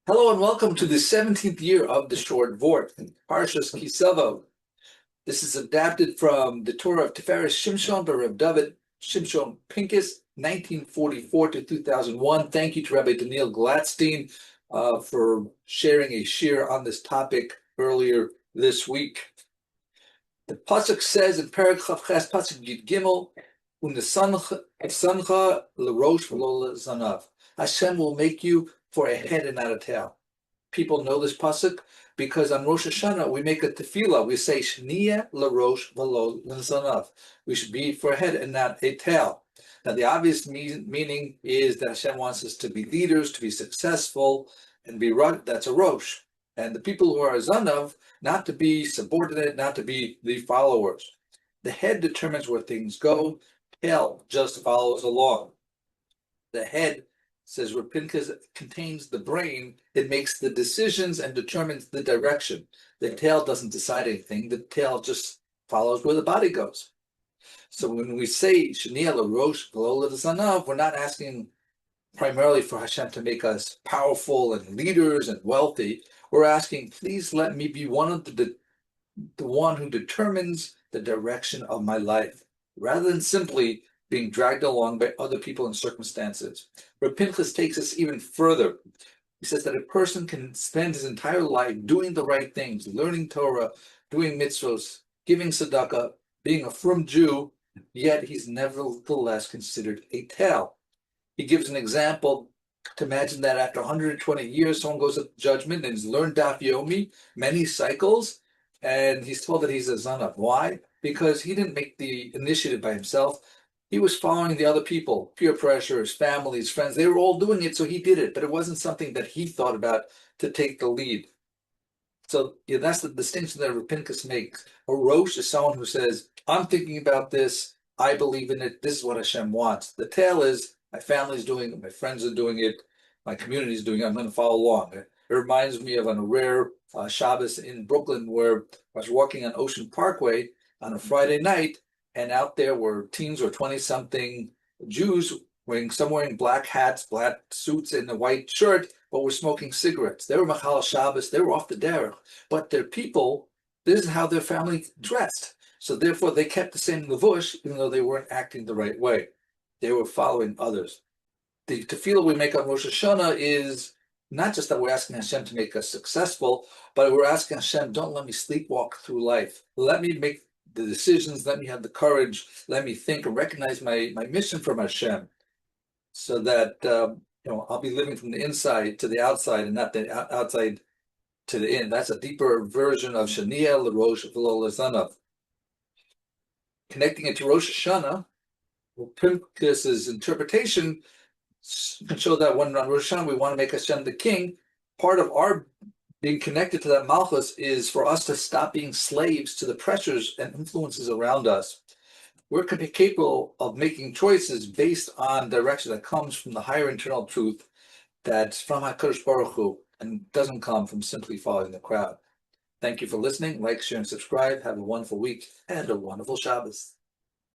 Hello and welcome to the 17th year of the short Vort, Parshas Savo. This is adapted from the Torah of Tiferes Shimshon by Reb David Shimshon Pincus, 1944 to 2001. Thank you to Rabbi Daniel Glatstein for sharing a shiur on this topic earlier this week. The pasuk says in Perek Chavches pasuk Yud Gimel, "Unesancha l'rosh v'lo Zanav." Hashem will make you for a head and not a tail. People know this pasuk because on Rosh Hashanah we make a tefillah. We say Shniya l'rosh v'lo Zanav. We should be for a head and not a tail. Now the obvious meaning is that Hashem wants us to be leaders, to be successful, and be right. That's a Rosh. And the people who are a Zanav, not to be subordinate, not to be the followers. The head determines where things go. Tail just follows along. The head, says where Pincus, contains the brain. It makes the decisions and determines the direction. The tail doesn't decide anything. The tail just follows where the body goes. So when we say Shniya l'rosh v'lo Zanav, we're not asking primarily for Hashem to make us powerful and leaders and wealthy. We're asking, please let me be one of the one who determines the direction of my life, rather than simply being dragged along by other people and circumstances. But Pinchas takes us even further. He says that a person can spend his entire life doing the right things, learning Torah, doing mitzvot, giving tzedakah, being a frum Jew, yet he's nevertheless considered a tail. He gives an example to imagine that after 120 years, someone goes to judgment and has learned Daf Yomi, many cycles, and he's told that he's a Zanav. Why? Because he didn't make the initiative by himself. He was following the other people, peer pressure, his family, his friends. They were all doing it, so he did it. But it wasn't something that he thought about to take the lead. So that's the distinction that Pincus makes. A Rosh is someone who says, I'm thinking about this. I believe in it. This is what Hashem wants. The tail is, my family's doing it. My friends are doing it. My community is doing it. I'm going to follow along. It reminds me of a rare Shabbos in Brooklyn where I was walking on Ocean Parkway on a Friday night, and out there were teens or 20-something Jews wearing black hats, black suits, and a white shirt, but were smoking cigarettes. They were Machal Shabbos. They were off the derech. But their people, this is how their family dressed. So therefore, they kept the same levush, even though they weren't acting the right way. They were following others. The tefillah we make on Rosh Hashanah is not just that we're asking Hashem to make us successful, but we're asking Hashem, don't let me sleepwalk through life. Let me make the decisions. Let me have the courage. Let me think and recognize my mission from Hashem, so that I'll be living from the inside to the outside and not the outside to the in. That's a deeper version of Shniya l'rosh v'lo Zanav. Connecting it to Rosh Hashanah, Pincus's interpretation can show that when on Rosh Hashanah we want to make Hashem the king, part of our being connected to that Malchus is for us to stop being slaves to the pressures and influences around us. We're capable of making choices based on direction that comes from the higher internal truth that's from HaKadosh Baruch Hu and doesn't come from simply following the crowd. Thank you for listening. Like, share, and subscribe. Have a wonderful week and a wonderful Shabbos.